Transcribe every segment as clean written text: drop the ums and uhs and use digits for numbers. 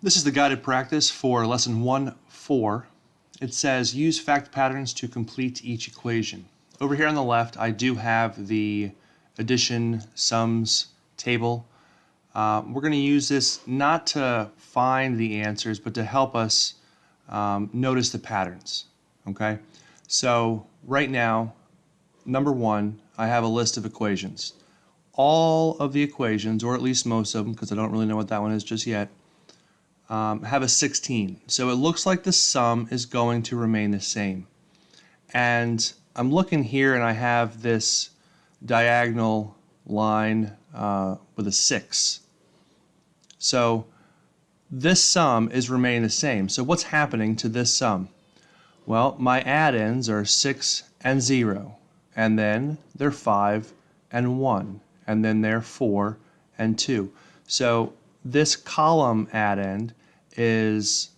This is the guided practice for lesson 1-4. It says use fact patterns to complete each equation. Over here on the left, I do have the addition sums table. We're going to use this not to find the answers, but to help us notice the patterns. Okay, so right now, number 1, I have a list of equations. All of the equations, or at least most of them, because I don't really know what that one is just yet, have a 16. So it looks like the sum is going to remain the same. And I'm looking here and I have this diagonal line with a 6. So this sum is remaining the same. So what's happening to this sum? Well, my add-ins are 6 and 0, and then they're 5 and 1, and then they're 4 and 2. So this column add-end is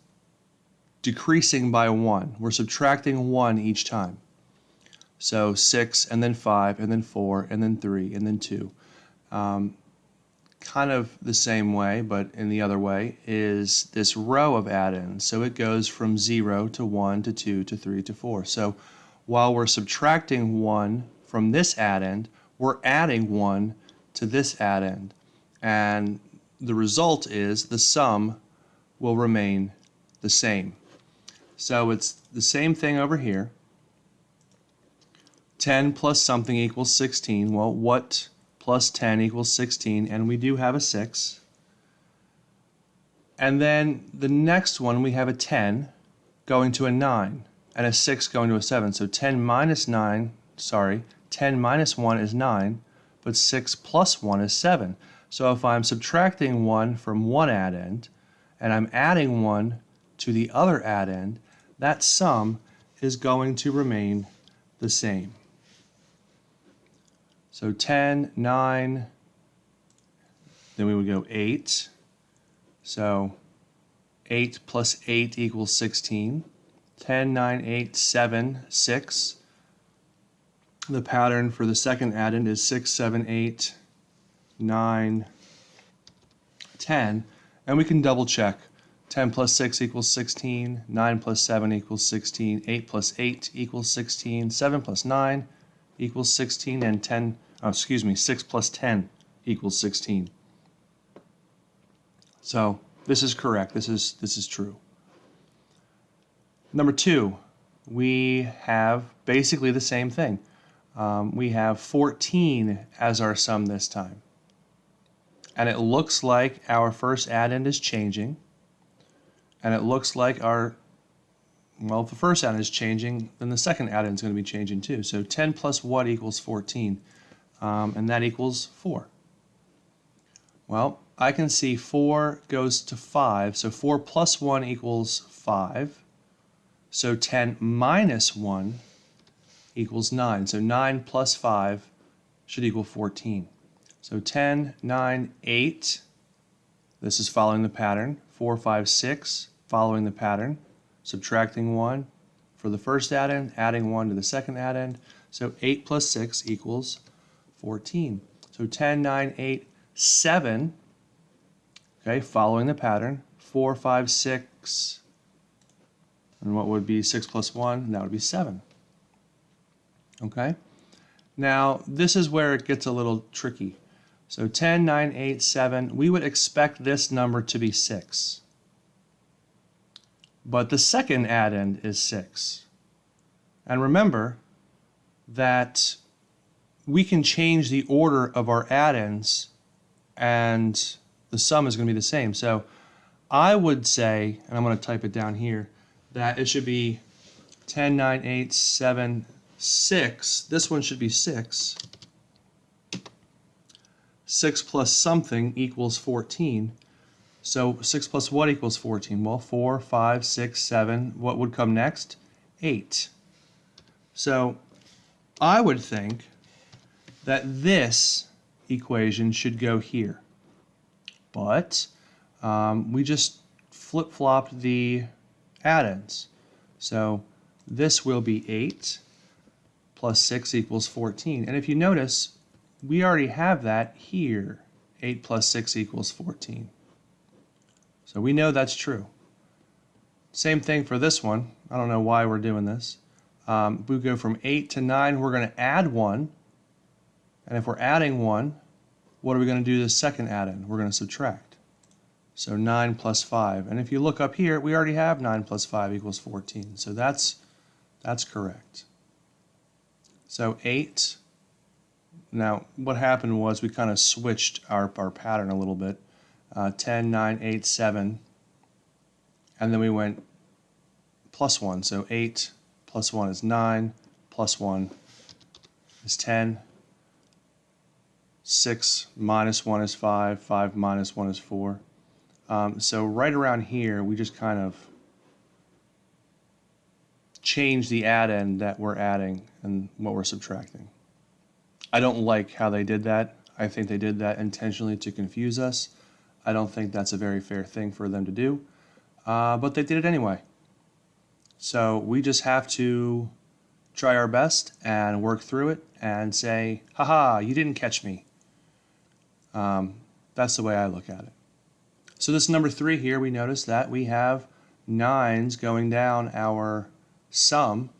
decreasing by 1. We're subtracting 1 each time. So 6 and then 5 and then 4 and then 3 and then 2. Kind of the same way, but in the other way, is this row of add-ins. So it goes from 0 to 1 to 2 to 3 to 4. So while we're subtracting 1 from this add-end, we're adding 1 to this add-end. And the result is the sum will remain the same. So it's the same thing over here. 10 plus something equals 16. Well, what plus 10 equals 16? And we do have a 6. And then the next one, we have a 10 going to a 9 and a 6 going to a 7. So 10 minus 1 is 9, but 6 plus 1 is 7. So if I'm subtracting 1 from one add-end and I'm adding 1 to the other add-end, that sum is going to remain the same. So 10, 9, then we would go 8. So 8 plus 8 equals 16. 10, 9, 8, 7, 6. The pattern for the second addend is 6, 7, 8, 9, 10. And we can double check. 10 plus 6 equals 16. 9 plus 7 equals 16. 8 plus 8 equals 16. 7 plus 9 equals 16. And 6 plus 10 equals 16. So this is correct. This is true. Number 2, we have basically the same thing. We have 14 as our sum this time. And it looks like our first addend is changing. And it looks like if the first addend is changing, then the second addend is going to be changing too. So 10 plus what equals 14? And that equals 4. Well, I can see 4 goes to 5, so 4 plus 1 equals 5. So 10 minus 1 equals 9. So 9 plus 5 should equal 14. So 10, 9, 8. This is following the pattern. 4, 5, 6, following the pattern. Subtracting 1 for the first addend, adding 1 to the second addend. So 8 plus 6 equals 14. So 10, 9, 8, 7. Okay, following the pattern. 4, 5, 6. And what would be 6 plus 1? That would be 7. Okay? Now, this is where it gets a little tricky. So 10, 9, 8, 7. We would expect this number to be 6. But the second addend is 6. And remember that we can change the order of our addends and the sum is going to be the same. So I would say, and I'm going to type it down here, that it should be 10, 9, 8, 7, 6. This one should be 6. 6 plus something equals 14. So 6 plus what equals 14? Well, 4, 5, 6, 7. What would come next? 8. So I would think that this equation should go here. But we just flip-flopped the addends. So this will be 8 plus 6 equals 14. And if you notice, we already have that here. 8 plus 6 equals 14. So we know that's true. Same thing for this one. I don't know why we're doing this. We go from 8 to 9, we're going to add 1. And if we're adding 1, what are we going to do the second add-in? We're going to subtract. So 9 plus 5. And if you look up here, we already have 9 plus 5 equals 14. So that's correct. So 8. Now, what happened was we kind of switched our pattern a little bit. 10, 9, 8, 7. And then we went plus 1. So 8 plus 1 is 9, plus 1 is 10. 6 minus 1 is 5. 5 minus 1 is 4. So right around here, we just kind of change the add-in that we're adding and what we're subtracting. I don't like how they did that. I think they did that intentionally to confuse us. I don't think that's a very fair thing for them to do, but they did it anyway. So we just have to try our best and work through it and say, haha, you didn't catch me. That's the way I look at it. So this number 3 here, we notice that we have 9s going down our sum.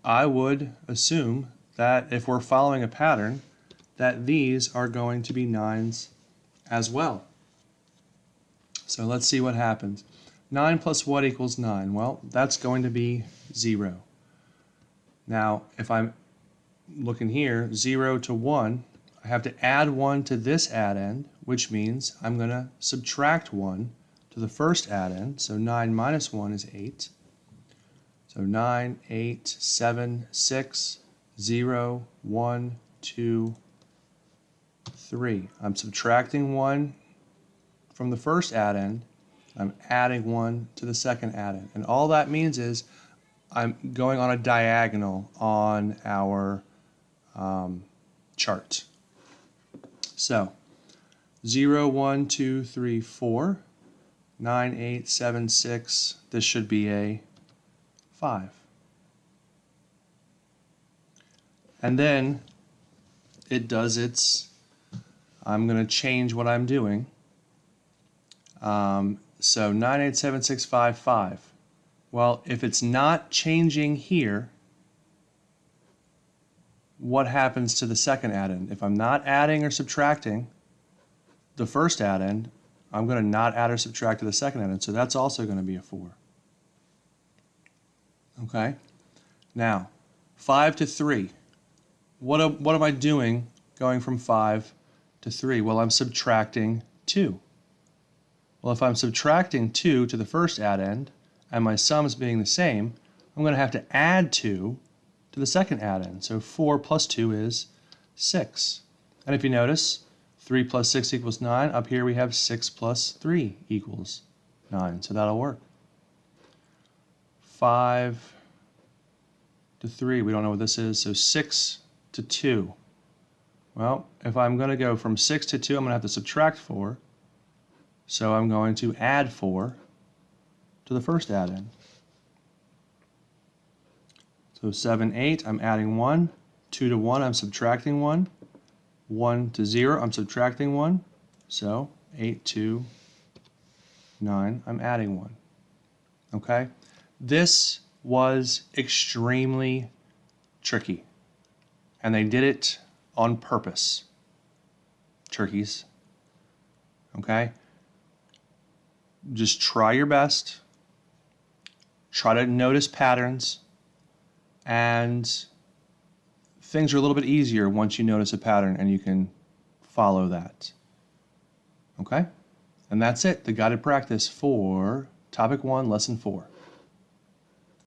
I would assume that if we're following a pattern, that these are going to be 9s as well. So let's see what happens. 9 plus what equals 9? Well, that's going to be 0. Now, if I'm looking here, 0 to 1, I have to add 1 to this add-end, which means I'm going to subtract 1 to the first add-end. So 9 minus 1 is 8. So 9, 8, 7, 6, 0, 1, 2, 3. I'm subtracting 1 from the first add-end. I'm adding 1 to the second add-end. And all that means is I'm going on a diagonal on our chart. So 0, 1, 2, 3, 4, 9, 8, 7, 6. This should be a 5. And then it does its, I'm going to change what I'm doing. So 9, 8, 7, 6, 5, 5. Well, if it's not changing here, what happens to the second add-in? If I'm not adding or subtracting the first add-in, I'm going to not add or subtract to the second add-in. So that's also going to be a 4. Okay? Now, 5 to 3. What am I doing going from 5 to 3? Well, I'm subtracting 2. Well, if I'm subtracting 2 to the first add-end, and my sums being the same, I'm going to have to add 2 to the second add-end. So 4 plus 2 is 6. And if you notice, 3 plus 6 equals 9. Up here we have 6 plus 3 equals 9. So that'll work. 5 to 3, we don't know what this is, so 6 to 2. Well, if I'm going to go from 6 to 2, I'm going to have to subtract 4. So I'm going to add 4 to the first add-in. So 7, 8, I'm adding 1. 2 to 1, I'm subtracting 1. 1 to 0, I'm subtracting 1. So 8 to 9, I'm adding 1. Okay? This was extremely tricky. And they did it on purpose. Turkeys. Okay? Just try your best. Try to notice patterns. And things are a little bit easier once you notice a pattern and you can follow that. Okay? And that's it, the guided practice for Topic 1, Lesson 4.